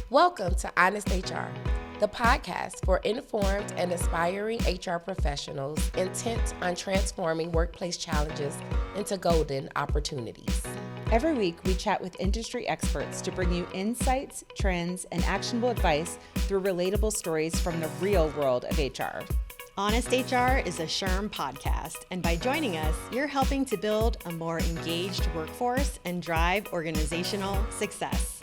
Welcome to Honest HR, the podcast for informed and aspiring HR professionals intent on transforming workplace challenges into golden opportunities. Every week, we chat with industry experts to bring you insights, trends, and actionable advice through relatable stories from the real world of HR. Honest HR is a SHRM podcast, and by joining us, you're helping to build a more engaged workforce and drive organizational success.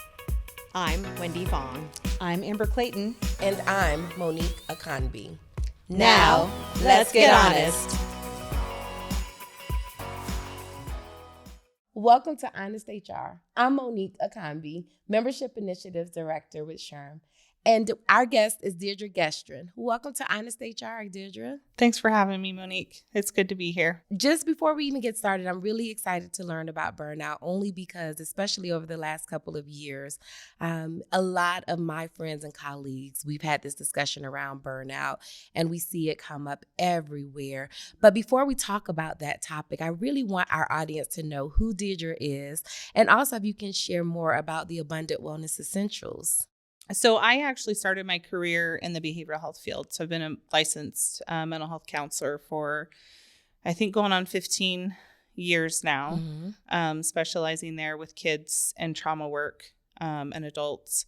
I'm Wendy Fong. I'm Amber Clayton. And I'm Monique Akanbi. Now, let's get honest. Welcome to Honest HR. I'm Monique Akanbi, Membership Initiatives Director with SHRM. And our guest is Deidre Gestrin. Welcome to Honest HR, Deidre. Thanks for having me, Monique. It's good to be here. Just before we even get started, I'm really excited to learn about burnout, only because, especially over the last couple of years, a lot of my friends and colleagues, we've had this discussion around burnout, and we see it come up everywhere. But before we talk about that topic, I really want our audience to know who Deidre is, and also if you can share more about the Abundant Wellness Essentials. So I actually started my career in the behavioral health field. So I've been a licensed mental health counselor for, I think, going on 15 years now, specializing there with kids and trauma work and adults.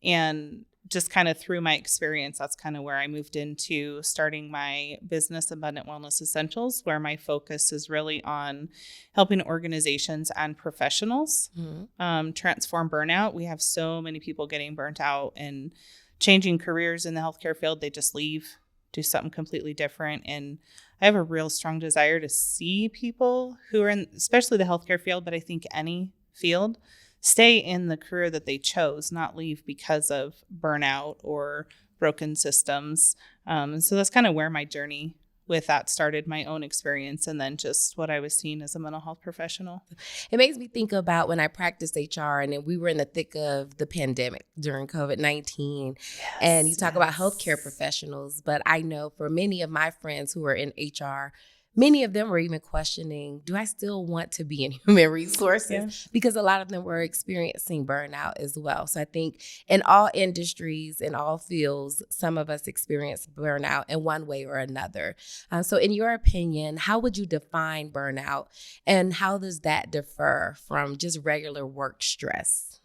And just kind of through my experience, that's kind of where I moved into starting my business, Abundant Wellness Essentials, where my focus is really on helping organizations and professionals transform burnout. We have so many people getting burnt out and changing careers in the healthcare field. They just leave, do something completely different. And I have a real strong desire to see people who are in, especially the healthcare field, but I think any field, stay in the career that they chose, not leave because of burnout or broken systems. So that's kind of where my journey with that started, my own experience, and then just what I was seeing as a mental health professional. It makes me think about when I practiced HR, and then we were in the thick of the pandemic during COVID-19. And you talk about healthcare professionals, but I know for many of my friends who are in HR, many of them were even questioning, do I still want to be in human resources? Yeah. Because a lot of them were experiencing burnout as well. So I think in all industries, in all fields, some of us experience burnout in one way or another. So in your opinion, how would you define burnout, and how does that differ from just regular work stress?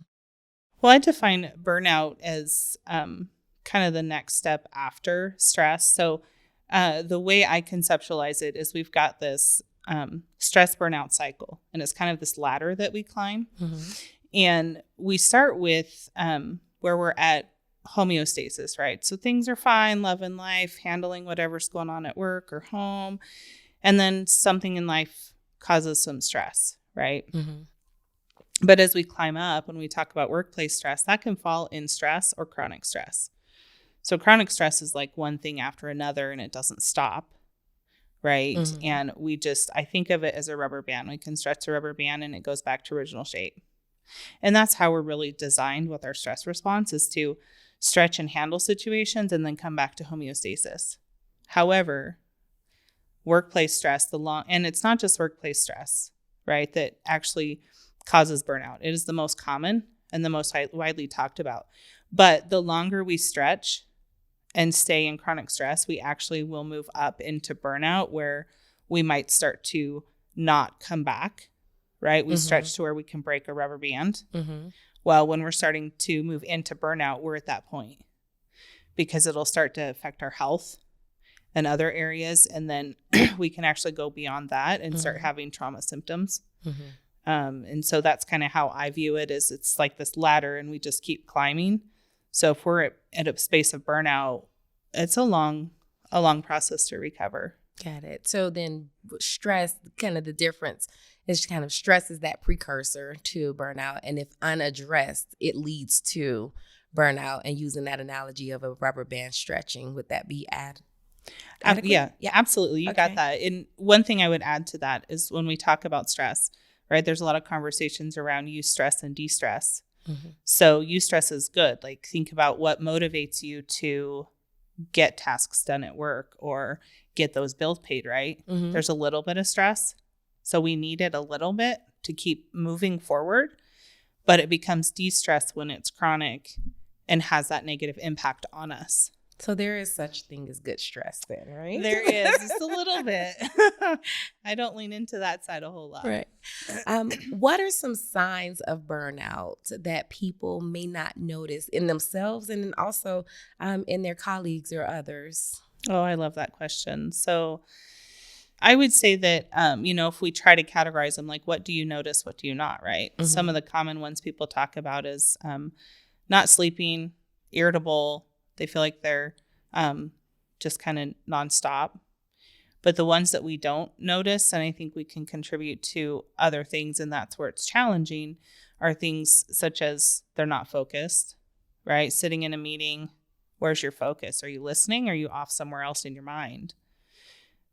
Well, I define burnout as kind of the next step after stress. So the way I conceptualize it is we've got this stress burnout cycle, and it's kind of this ladder that we climb. And we start with where we're at homeostasis, right? So things are fine, love and life, handling whatever's going on at work or home. And then something in life causes some stress, right? But as we climb up, when we talk about workplace stress, that can fall in stress or chronic stress. So chronic stress is like one thing after another, and it doesn't stop, right? And I think of it as a rubber band. We can stretch a rubber band and it goes back to original shape. And that's how we're really designed with our stress response, is to stretch and handle situations and then come back to homeostasis. However, workplace stress, and it's not just workplace stress, right, that actually causes burnout. It is the most common and the most widely talked about. But the longer we stretch and stay in chronic stress, we actually will move up into burnout, where we might start to not come back, right? We stretch to where we can break a rubber band. Well, when we're starting to move into burnout, we're at that point, because it'll start to affect our health and other areas. And then we can actually go beyond that and start having trauma symptoms. And so that's kind of how I view it, is it's like this ladder and we just keep climbing. So if we're at a space of burnout, it's a long process to recover. Got it. So then stress, kind of the difference is kind of stress is that precursor to burnout. And if unaddressed, it leads to burnout. And using that analogy of a rubber band stretching, would that be adequate? Yeah, absolutely. You got that. And one thing I would add to that is when we talk about stress, right, there's a lot of conversations around eustress and de-stress. So eustress is good. Like, think about what motivates you to get tasks done at work or get those bills paid, right? There's a little bit of stress. So we need it a little bit to keep moving forward, but it becomes de-stress when it's chronic and has that negative impact on us. So there is such thing as good stress then, right? There is, just a little bit. I don't lean into that side a whole lot. Right. What are some signs of burnout that people may not notice in themselves and then also in their colleagues or others? Oh, I love that question. So I would say that, if we try to categorize them, like, what do you notice? What do you not, right? Mm-hmm. Some of the common ones people talk about is not sleeping, irritable. They feel like they're just kind of nonstop. But the ones that we don't notice, and I think we can contribute to other things, and that's where it's challenging, are things such as they're not focused, right? Sitting in a meeting, where's your focus? Are you listening? Or are you off somewhere else in your mind?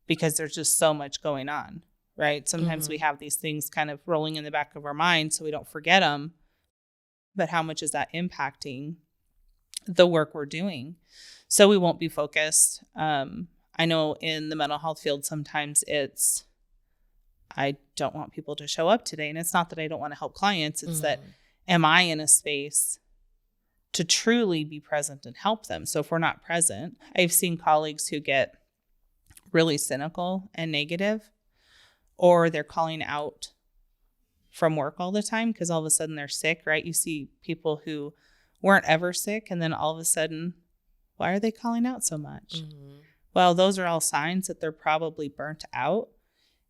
Because there's just so much going on, right? Sometimes we have these things kind of rolling in the back of our mind so we don't forget them. But how much is that impacting the work we're doing? So we won't be focused. I know in the mental health field, sometimes it's, I don't want people to show up today. And it's not that I don't want to help clients. It's that, am I in a space to truly be present and help them? So if we're not present, I've seen colleagues who get really cynical and negative, or they're calling out from work all the time because all of a sudden they're sick, right? You see people who weren't ever sick, and then all of a sudden, why are they calling out so much? Well, those are all signs that they're probably burnt out,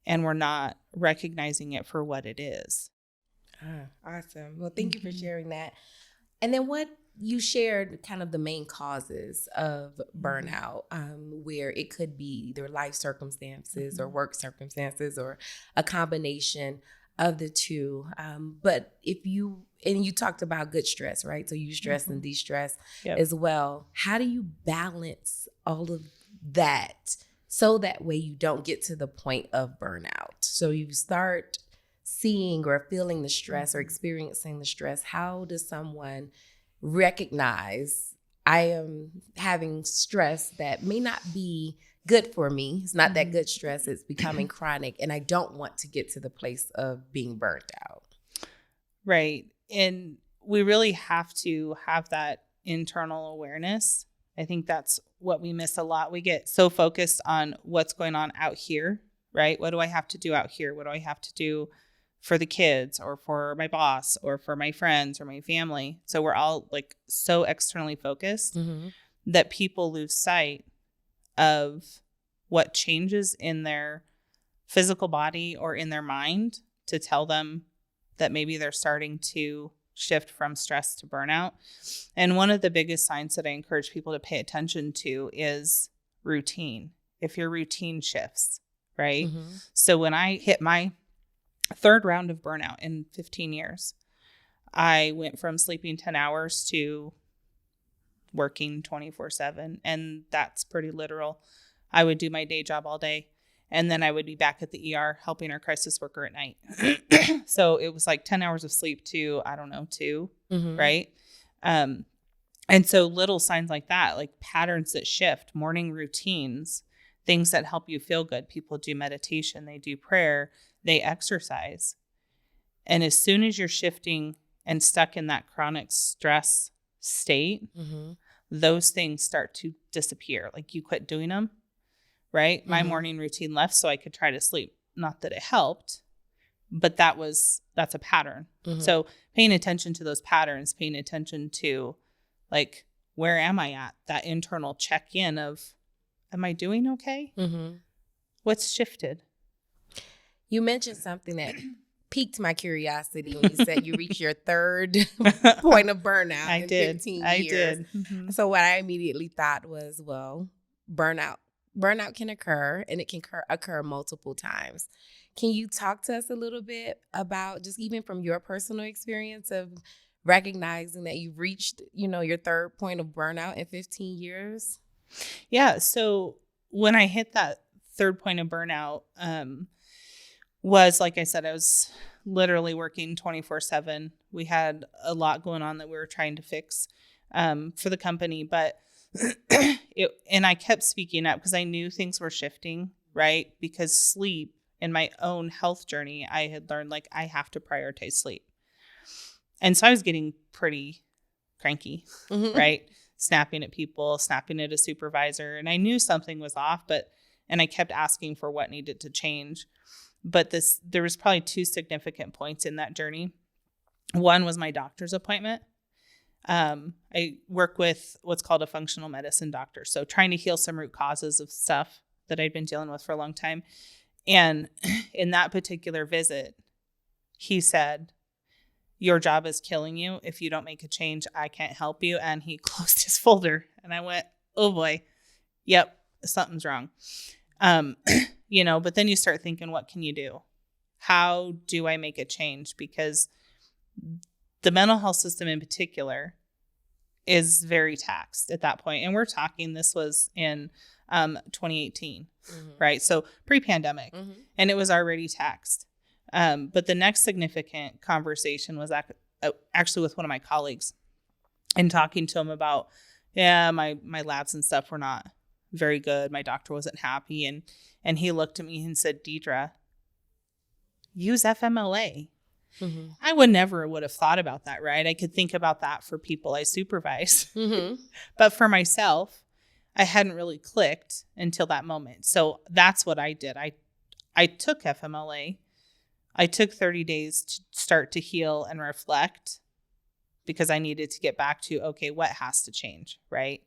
and we're not recognizing it for what it is. Awesome. Well, thank you for sharing that. And then what you shared kind of the main causes of burnout, where it could be either life circumstances or work circumstances or a combination of the two. But you talked about good stress, right? So you stress and de-stress as well. How do you balance all of that so that way you don't get to the point of burnout? So you start seeing or feeling the stress or experiencing the stress. How does someone recognize I am having stress that may not be good for me? It's not that good stress. It's becoming chronic, and I don't want to get to the place of being burnt out. Right. And we really have to have that internal awareness. I think that's what we miss a lot. We get so focused on what's going on out here, right? What do I have to do out here? What do I have to do for the kids or for my boss or for my friends or my family? So we're all like so externally focused that people lose sight of what changes in their physical body or in their mind to tell them that maybe they're starting to shift from stress to burnout. And one of the biggest signs that I encourage people to pay attention to is routine. If your routine shifts, right? So when I hit my third round of burnout in 15 years, I went from sleeping 10 hours to working 24/7. And that's pretty literal. I would do my day job all day, and then I would be back at the ER helping our crisis worker at night. So it was like 10 hours of sleep to, 2, right? And so little signs like that, like patterns that shift, morning routines, things that help you feel good. People do meditation, they do prayer, they exercise. And as soon as you're shifting and stuck in that chronic stress state, those things start to disappear. Like you quit doing them, right? My morning routine left so I could try to sleep. Not that it helped, but that's a pattern. So paying attention to those patterns, paying attention to like, where am I at? That internal check-in of, am I doing okay? What's shifted? You mentioned something that piqued my curiosity when you said you reached your third point of burnout in 15 years. I did. So what I immediately thought was, well, burnout can occur, and it can occur multiple times. Can you talk to us a little bit about, just even from your personal experience of recognizing that you've reached, your third point of burnout in 15 years? Yeah. So when I hit that third point of burnout, was, like I said, I was literally working 24/7. We had a lot going on that we were trying to fix for the company, but and I kept speaking up because I knew things were shifting, right? Because sleep, in my own health journey, I had learned like I have to prioritize sleep. And so I was getting pretty cranky, right? Snapping at people, snapping at a supervisor. And I knew something was off, and I kept asking for what needed to change. But there was probably 2 significant points in that journey. One was my doctor's appointment. I work with what's called a functional medicine doctor. So trying to heal some root causes of stuff that I'd been dealing with for a long time. And in that particular visit, he said, your job is killing you. If you don't make a change, I can't help you. And he closed his folder. And I went, oh boy, yep, something's wrong. But then you start thinking, what can you do? How do I make a change? Because the mental health system in particular is very taxed at that point. And we're talking, this was in 2018, right? So pre-pandemic, and it was already taxed. But the next significant conversation was actually with one of my colleagues, and talking to him about, my labs and stuff were not very good. My doctor wasn't happy. And he looked at me and said, Deidre, use FMLA. I would have thought about that, right? I could think about that for people I supervise. But for myself, I hadn't really clicked until that moment. So that's what I did. I took FMLA. I took 30 days to start to heal and reflect, because I needed to get back to, okay, what has to change, right?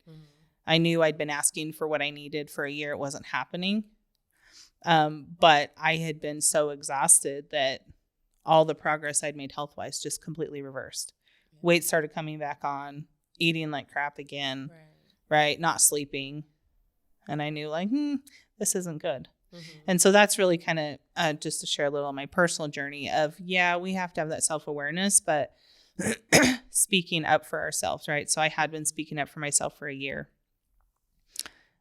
I knew I'd been asking for what I needed for a year. It wasn't happening. But I had been so exhausted that all the progress I'd made health-wise just completely reversed. Weight started coming back on, eating like crap again, right? Not sleeping. And I knew this isn't good. And so that's really kind of just to share a little of my personal journey of, we have to have that self-awareness, but speaking up for ourselves, right? So I had been speaking up for myself for a year.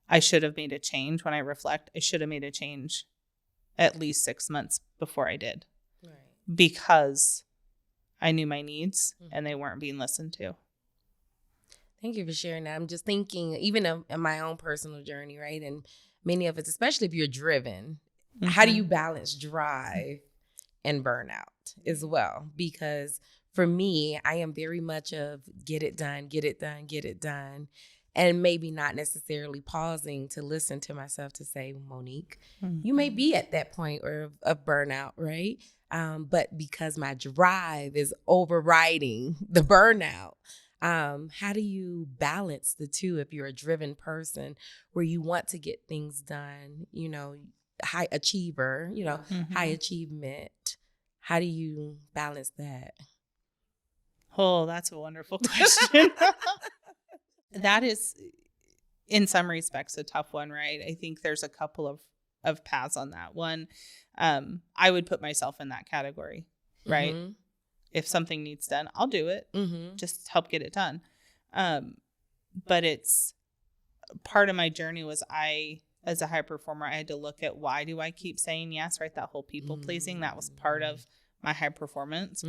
I should have made a change. When I reflect, I should have made a change at least 6 months before I did. Because I knew my needs and they weren't being listened to. Thank you for sharing that. I'm just thinking, even of my own personal journey, right? And many of us, especially if you're driven, how do you balance drive and burnout as well? Because for me, I am very much of get it done, get it done, get it done. And maybe not necessarily pausing to listen to myself to say, Monique, you may be at that point of burnout, right? But because my drive is overriding the burnout, how do you balance the two if you're a driven person where you want to get things done, high achiever, high achievement? How do you balance that? Oh, that's a wonderful question. That is, in some respects, a tough one, right? I think there's a couple of paths on that. One, I would put myself in that category, right? If something needs done, I'll do it. Just help get it done. But it's part of my journey was as a high performer, I had to look at, why do I keep saying yes, right? That whole people pleasing, that was part of my high performance.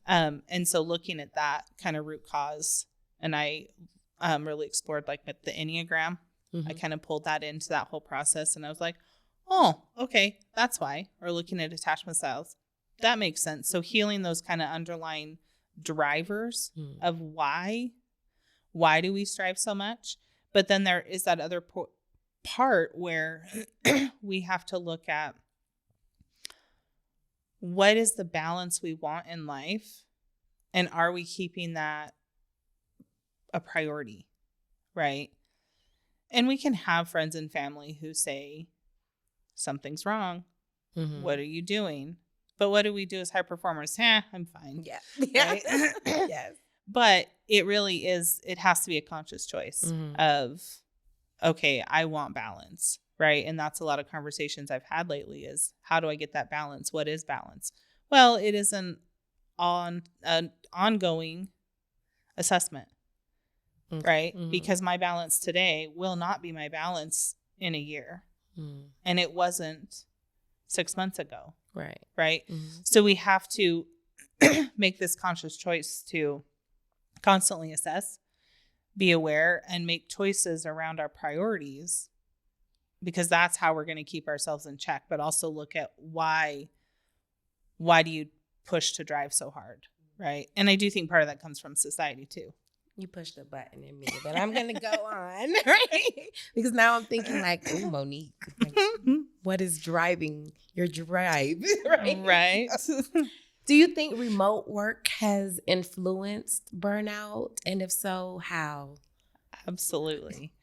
And so looking at that kind of root cause, and I really explored with the Enneagram. I kind of pulled that into that whole process, and I was like, oh, okay, that's why. Or looking at attachment styles, that makes sense. So healing those kind of underlying drivers of why do we strive so much? But then there is that other part where we have to look at, what is the balance we want in life? And are we keeping that a priority, right? And we can have friends and family who say, something's wrong. What are you doing? But what do we do as high performers? I'm fine. Yeah. Right? Yes. But it really is, it has to be a conscious choice of, okay, I want balance, right? And that's a lot of conversations I've had lately is, how do I get that balance? What is balance? Well, it is an ongoing assessment, right? Because my balance today will not be my balance in a year. And it wasn't 6 months ago. Right. So we have to make this conscious choice to constantly assess, be aware, and make choices around our priorities, because that's how we're going to keep ourselves in check. But also look at why do you push to drive so hard, right? And I do think part of that comes from society too. You pushed a button in me, but I'm going to go on, right? Because now I'm thinking like, oh, Monique, like, what is driving your drive, right? Right. Do you think remote work has influenced burnout? And if so, how? Absolutely.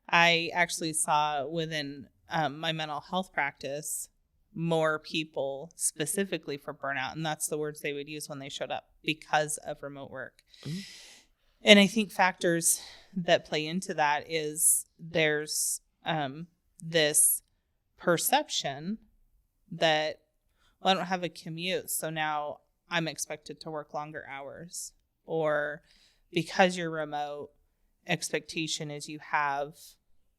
I actually saw within my mental health practice more people specifically for burnout. And that's the words they would use when they showed up because of remote work. Mm-hmm. And I think factors that play into that is there's this perception that, well, I don't have a commute, so now I'm expected to work longer hours. Or because you're remote, expectation is you have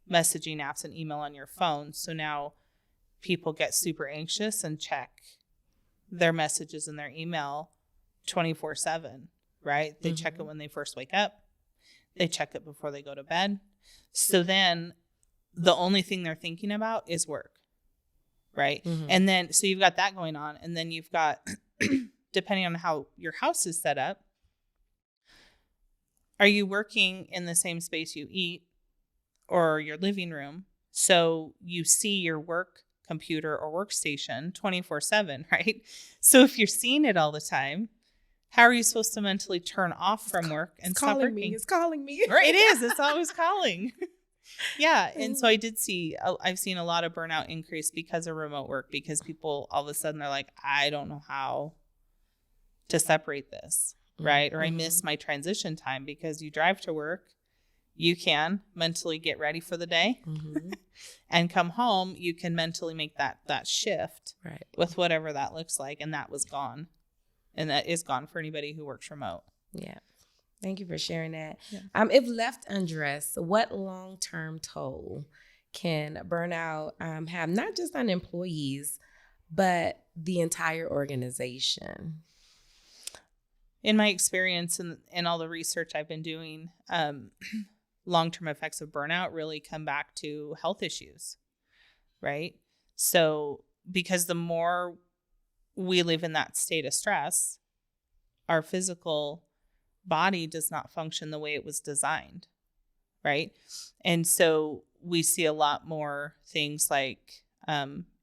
messaging apps and email on your phone. So now people get super anxious and check their messages and their email 24/7. Right? They check it when they first wake up. They check it before they go to bed. So then the only thing they're thinking about is work. Right? Mm-hmm. And then, so you've got that going on. And then you've got, depending on how your house is set up, are you working in the same space you eat or your living room? So you see your work computer or workstation 24/7, right? So if you're seeing it all the time, how are you supposed to mentally turn off from work and stop working? It's calling me. Right. It is. It's always calling. Yeah. And so I've seen a lot of burnout increase because of remote work, because people all of a sudden they're like, I don't know how to separate this. Right. Or I miss my transition time, because you drive to work, you can mentally get ready for the day and come home. You can mentally make that shift with whatever that looks like. And that was gone. And that is gone for anybody who works remote. Yeah. Thank you for sharing that. Yeah. If left undressed, what long-term toll can burnout have, not just on employees, but the entire organization? In my experience and all the research I've been doing, long-term effects of burnout really come back to health issues, right? So because the more we live in that state of stress, our physical body does not function the way it was designed, right? And so we see a lot more things like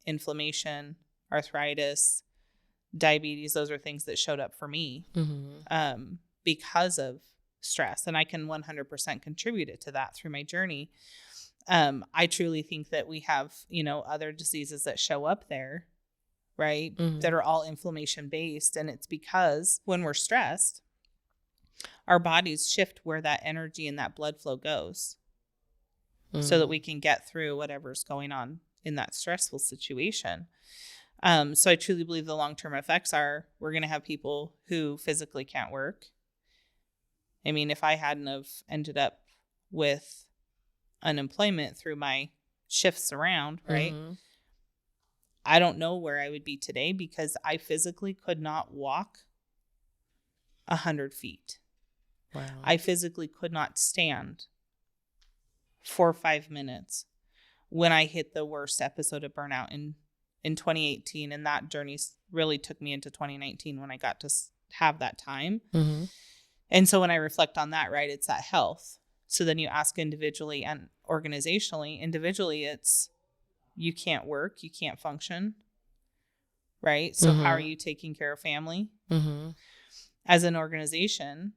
inflammation, arthritis, diabetes. Those are things that showed up for me because of stress. And I can 100% contribute it to that through my journey. I truly think that we have, other diseases that show up there, right? That are all inflammation based. And it's because when we're stressed, our bodies shift where that energy and that blood flow goes so that we can get through whatever's going on in that stressful situation. So I truly believe the long-term effects are we're going to have people who physically can't work. I mean, if I hadn't have ended up with unemployment through my shifts around, right? I don't know where I would be today, because I physically could not walk 100 feet. Wow. I physically could not stand for 5 minutes when I hit the worst episode of burnout in 2018. And that journey really took me into 2019 when I got to have that time. And so when I reflect on that, right, it's that health. So then you ask individually and organizationally. Individually, it's you can't work, you can't function, right? So how are you taking care of family? As an organization,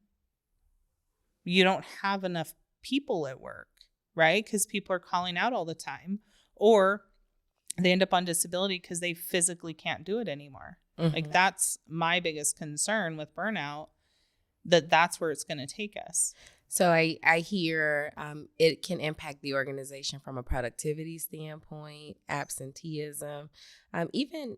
you don't have enough people at work, right? Because people are calling out all the time, or they end up on disability because they physically can't do it anymore. Like, that's my biggest concern with burnout, that's where it's going to take us. So I hear it can impact the organization from a productivity standpoint, absenteeism, even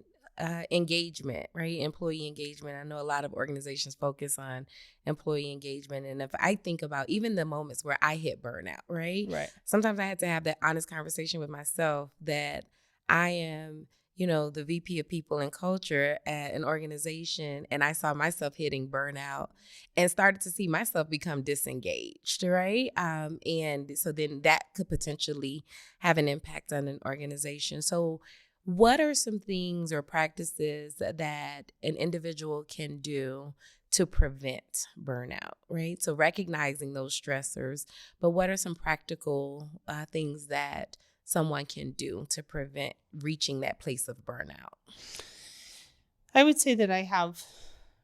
engagement, right? Employee engagement. I know a lot of organizations focus on employee engagement. And if I think about even the moments where I hit burnout, right? Sometimes I had to have that honest conversation with myself that I am, the VP of people and culture at an organization, and I saw myself hitting burnout and started to see myself become disengaged, right? And so then that could potentially have an impact on an organization. So what are some things or practices that an individual can do to prevent burnout, right? So recognizing those stressors, but what are some practical things that someone can do to prevent reaching that place of burnout? I would say that I have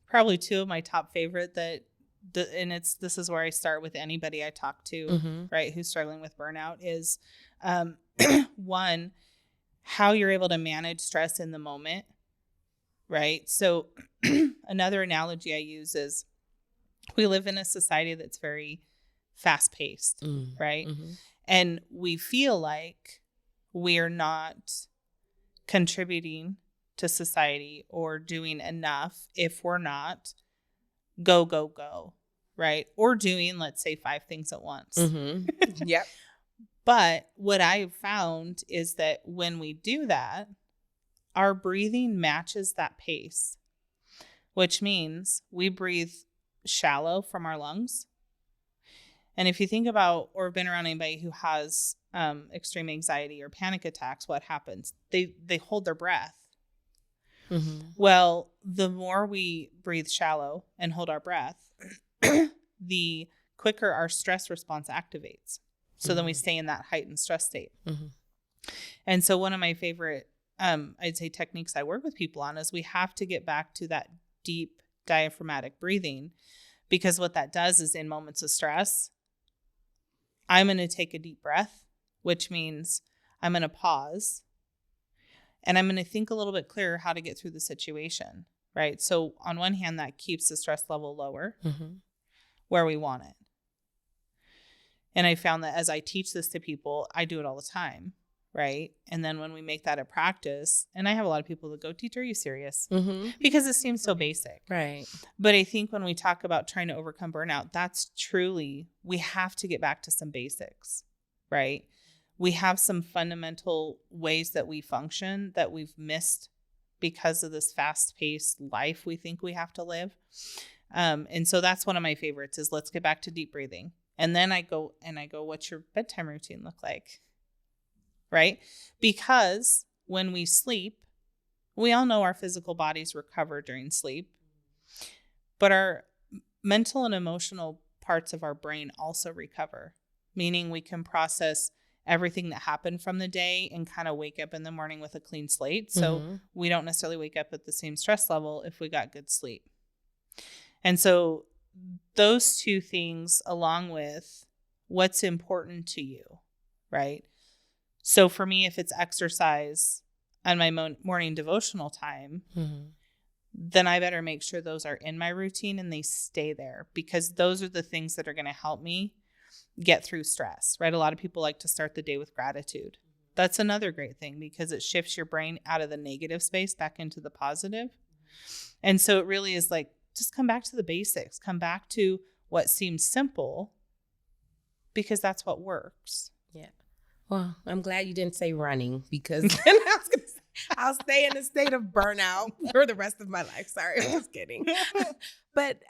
probably two of my top favorite this is where I start with anybody I talk to, right, who's struggling with burnout is one, how you're able to manage stress in the moment, right? So another analogy I use is we live in a society that's very fast-paced, right? And we feel like we're not contributing to society or doing enough if we're not go, right? Or doing, let's say, 5 things at once. Yep. But what I've found is that when we do that, our breathing matches that pace, which means we breathe shallow from our lungs. And if you think about or been around anybody who has extreme anxiety or panic attacks, what happens? They hold their breath. Well, the more we breathe shallow and hold our breath, the quicker our stress response activates. So then we stay in that heightened stress state. And so one of my favorite, I'd say, techniques I work with people on is we have to get back to that deep diaphragmatic breathing, because what that does is in moments of stress, I'm going to take a deep breath, which means I'm going to pause and I'm going to think a little bit clearer how to get through the situation, right? So on one hand, that keeps the stress level lower where we want it. And I found that as I teach this to people, I do it all the time, right? And then when we make that a practice, and I have a lot of people that go, "Teacher, are you serious?" Because it seems so basic. Right. But I think when we talk about trying to overcome burnout, that's truly, we have to get back to some basics, right? We have some fundamental ways that we function that we've missed because of this fast-paced life we think we have to live. And so that's one of my favorites is let's get back to deep breathing. And then I go, what's your bedtime routine look like? Right? Because when we sleep, we all know our physical bodies recover during sleep, but our mental and emotional parts of our brain also recover, meaning we can process everything that happened from the day and kind of wake up in the morning with a clean slate. So we don't necessarily wake up at the same stress level if we got good sleep. And so those two things, along with what's important to you, right? So for me, if it's exercise on my morning devotional time, then I better make sure those are in my routine and they stay there, because those are the things that are going to help me get through stress, right? A lot of people like to start the day with gratitude. That's another great thing because it shifts your brain out of the negative space back into the positive. And so it really is like, just come back to the basics, come back to what seems simple, because that's what works. Yeah. Well, I'm glad you didn't say running, because I'll stay in a state of burnout for the rest of my life. Sorry, I'm just kidding. But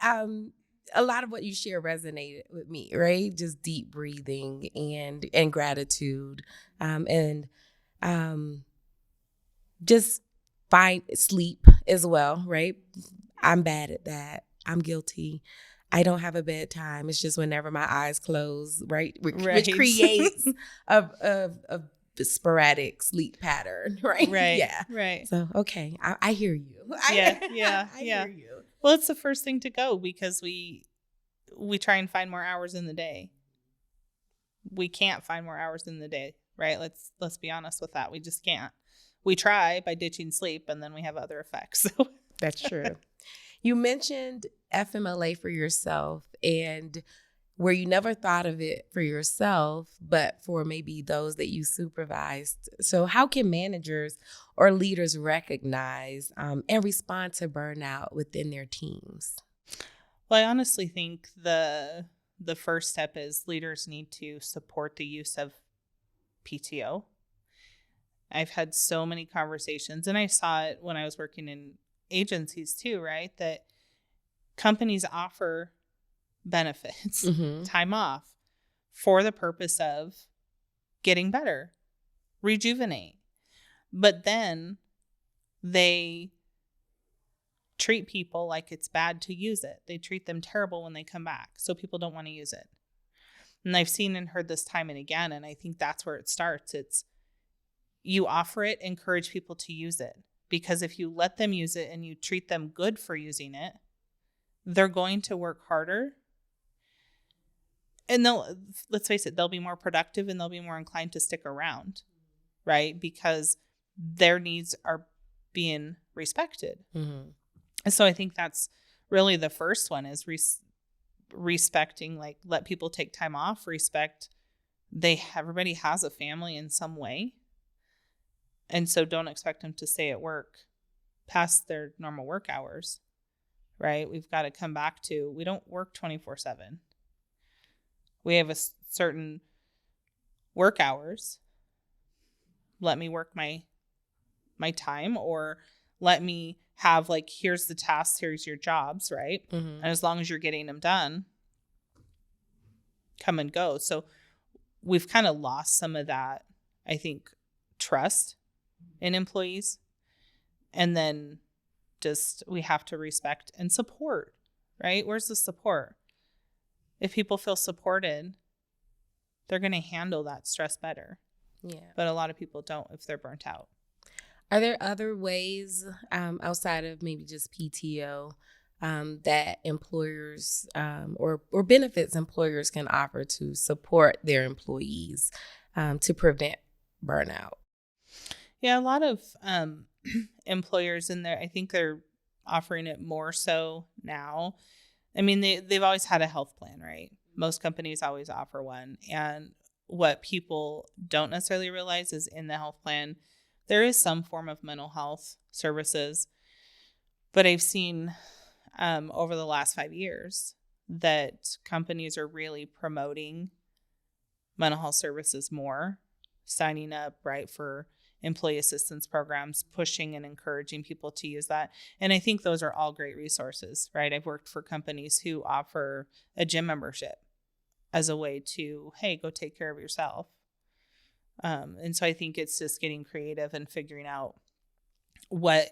a lot of what you share resonated with me, right? Just deep breathing and gratitude, and just find sleep as well, right? I'm bad at that. I'm guilty. I don't have a bedtime. It's just whenever my eyes close, right? Which creates a sporadic sleep pattern, right? Right. Yeah. Right. So, okay. I hear you. Yeah. I hear you. Well, it's the first thing to go because we try and find more hours in the day. We can't find more hours in the day, right? Let's be honest with that. We just can't. We try by ditching sleep, and then we have other effects. That's true. You mentioned FMLA for yourself, and where you never thought of it for yourself, but for maybe those that you supervised. So how can managers or leaders recognize and respond to burnout within their teams? Well, I honestly think the first step is leaders need to support the use of PTO. I've had so many conversations, and I saw it when I was working in agencies too, right? That companies offer benefits, time off, for the purpose of getting better, rejuvenate. But then they treat people like it's bad to use it. They treat them terrible when they come back, so people don't want to use it. And I've seen and heard this time and again, and I think that's where it starts. It's you offer it, encourage people to use it. Because if you let them use it and you treat them good for using it, they're going to work harder. And let's face it, they'll be more productive and they'll be more inclined to stick around, right? Because their needs are being respected. Mm-hmm. And so I think that's really the first one is respecting, like let people take time off, respect everybody has a family in some way. And so don't expect them to stay at work past their normal work hours, right? We've got to come back to, we don't work 24/7. We have a certain work hours. Let me work my time, or let me have like, here's the tasks, here's your jobs, right? Mm-hmm. And as long as you're getting them done, come and go. So we've kind of lost some of that, I think, trust in employees. And then just, we have to respect and support, right? Where's the support? If people feel supported, they're going to handle that stress better. Yeah. But a lot of people don't if they're burnt out. Are there other ways outside of maybe just PTO that employers or benefits employers can offer to support their employees to prevent burnout? Yeah, a lot of employers in there, I think they're offering it more so now. I mean, they've always had a health plan, right? Most companies always offer one. And what people don't necessarily realize is in the health plan, there is some form of mental health services. But I've seen over the last 5 years that companies are really promoting mental health services more, signing up, right, for employee assistance programs, pushing and encouraging people to use that. And I think those are all great resources, right? I've worked for companies who offer a gym membership as a way to, hey, go take care of yourself. And so I think it's just getting creative and figuring out what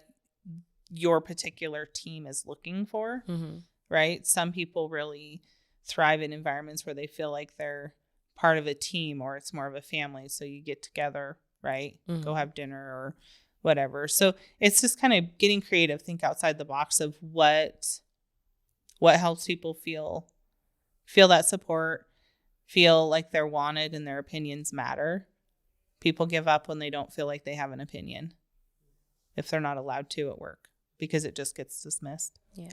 your particular team is looking for, mm-hmm. right? Some people really thrive in environments where they feel like they're part of a team or it's more of a family. So you get together, right? Mm-hmm. Go have dinner or whatever. So it's just kind of getting creative, think outside the box of what helps people feel that support, feel like they're wanted and their opinions matter. People give up when they don't feel like they have an opinion if they're not allowed to at work because it just gets dismissed. Yeah.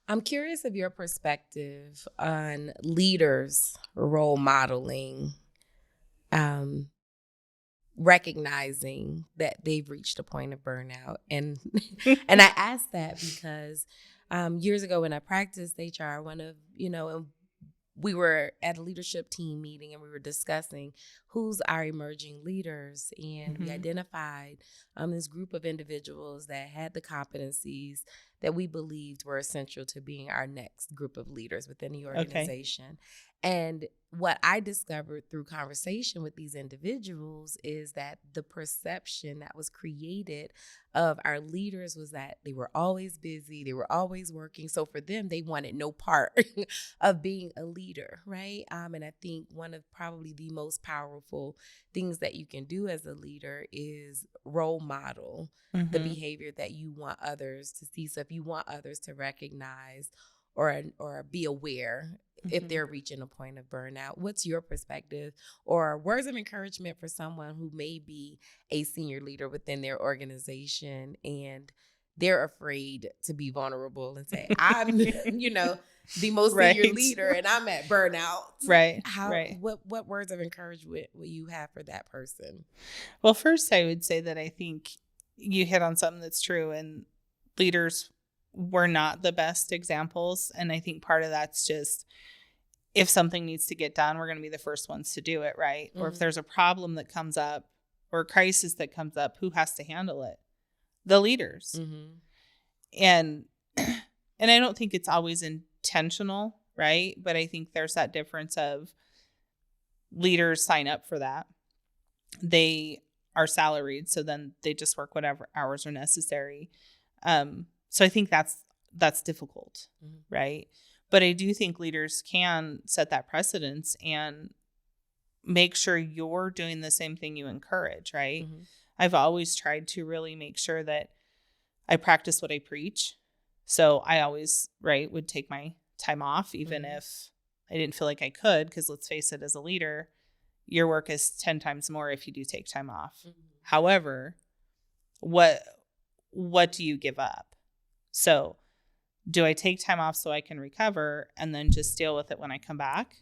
I'm curious of your perspective on leaders role modeling, recognizing that they've reached a point of burnout. And and I ask that because years ago when I practiced HR, we were at a leadership team meeting and we were discussing who's our emerging leaders. And mm-hmm. we identified this group of individuals that had the competencies that we believed were essential to being our next group of leaders within the organization. Okay. And what I discovered through conversation with these individuals is that the perception that was created of our leaders was that they were always busy, they were always working. So for them, they wanted no part of being a leader, right? And I think one of probably the most powerful things that you can do as a leader is role model mm-hmm. the behavior that you want others to see. So if you want others to recognize or be aware mm-hmm. if they're reaching a point of burnout, what's your perspective or words of encouragement for someone who may be a senior leader within their organization and they're afraid to be vulnerable and say, I'm, the most senior leader and I'm at burnout. Right. What words of encouragement will you have for that person? Well, first I would say that I think you hit on something that's true, and leaders were not the best examples. And I think part of that's just, if something needs to get done, we're going to be the first ones to do it, right? Mm-hmm. Or if there's a problem that comes up or a crisis that comes up, who has to handle it? The leaders. Mm-hmm. And I don't think it's always intentional, right? But I think there's that difference of leaders sign up for that. They are salaried, so then they just work whatever hours are necessary. So I think that's difficult, right? But I do think leaders can set that precedence and make sure you're doing the same thing you encourage, right? I've always tried to really make sure that I practice what I preach. So I always, would take my time off, even if I didn't feel like I could, because let's face it, as a leader, your work is 10 times more if you do take time off. However, what do you give up? So do I take time off so I can recover and then just deal with it when I come back?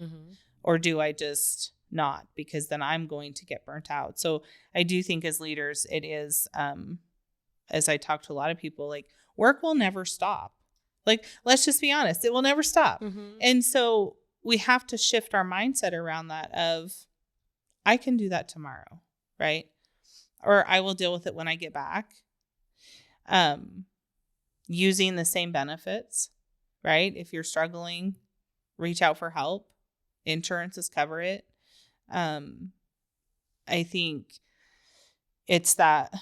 Or do I just not? Because then I'm going to get burnt out. So I do think as leaders, it is, as I talk to a lot of people, like, work will never stop. Like, let's just be honest, it will never stop. And so we have to shift our mindset around that of, I can do that tomorrow, right? Or I will deal with it when I get back. Using the same benefits, right? If you're struggling, reach out for help. Insurances cover it. I think it's that,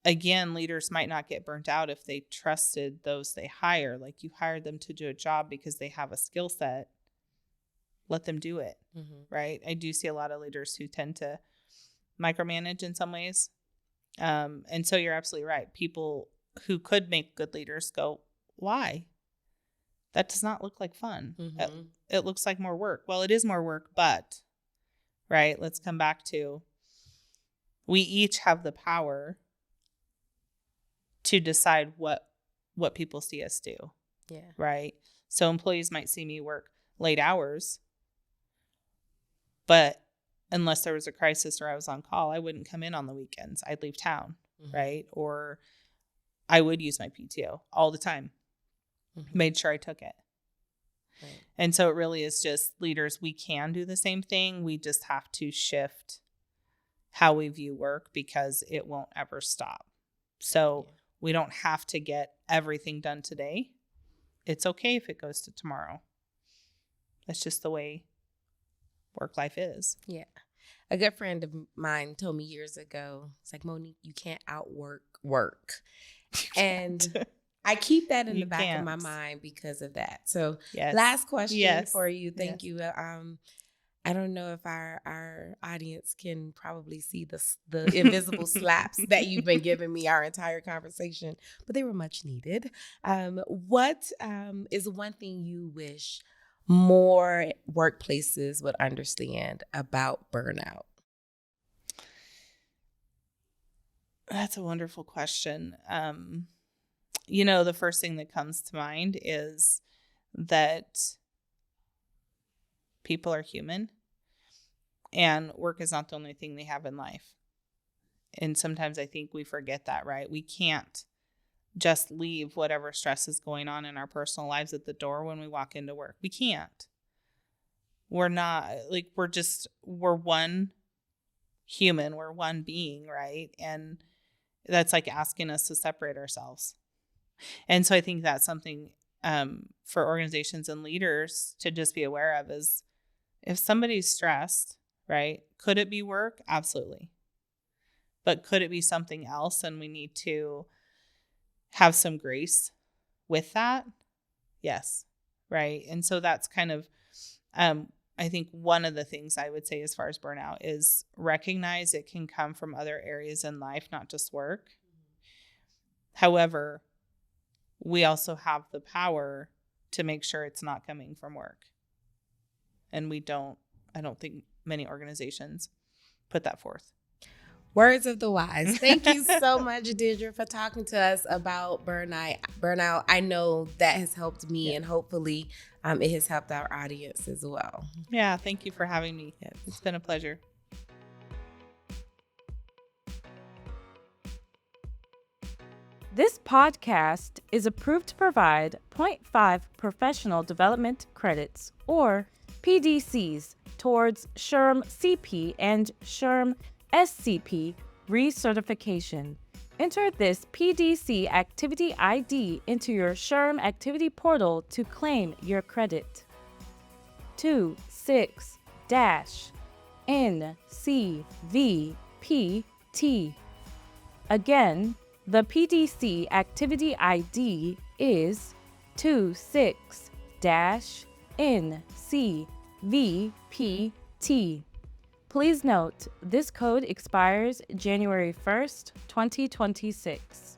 again, leaders might not get burnt out if they trusted those they hire. Like, you hired them to do a job because they have a skill set. Let them do it, right? I do see a lot of leaders who tend to micromanage in some ways. And so you're absolutely right. People who could make good leaders go, why? That does not look like fun. It looks like more work. Well, it is more work, but, right, let's come back to, we each have the power to decide what people see us do. Yeah. Right? So employees might see me work late hours, but unless there was a crisis or I was on call, I wouldn't come in on the weekends. I'd leave town, right? Or I would use my PTO all the time. Made sure I took it. Right. And so it really is just, leaders, we can do the same thing. We just have to shift how we view work, because it won't ever stop. So we don't have to get everything done today. It's okay if it goes to tomorrow. That's just the way work life is. Yeah. A good friend of mine told me years ago, it's like, Monique, you can't outwork work. And I keep that in the back of my mind because of that. So last question for you. Thank you. I don't know if our audience can probably see the invisible slaps that you've been giving me our entire conversation, but they were much needed. What is one thing you wish more workplaces would understand about burnout? That's a wonderful question. The first thing that comes to mind is that people are human, and work is not the only thing they have in life. And sometimes I think we forget that, right? We can't just leave whatever stress is going on in our personal lives at the door when we walk into work. We can't. We're not, like, we're one human, we're one being, right? And that's like asking us to separate ourselves. And so I think that's something for organizations and leaders to just be aware of, is if somebody's stressed, right? Could it be work? Absolutely. But could it be something else? And we need to have some grace with that. Yes. Right. And so that's kind of, I think one of the things I would say as far as burnout is recognize it can come from other areas in life, not just work. However, we also have the power to make sure it's not coming from work. And I don't think many organizations put that forth. Words of the wise. Thank you so much, Deidre, for talking to us about burnout. I know that has helped me, and hopefully it has helped our audience as well. Yeah, thank you for having me. Yes. It's been a pleasure. This podcast is approved to provide 0.5 professional development credits, or PDCs, towards SHRM-CP and SHRM-SCP recertification. Enter this PDC activity ID into your SHRM activity portal to claim your credit. 26-NCVPT. Again, The PDC activity ID is 26-NCVPT. Please note, this code expires January 1st, 2026.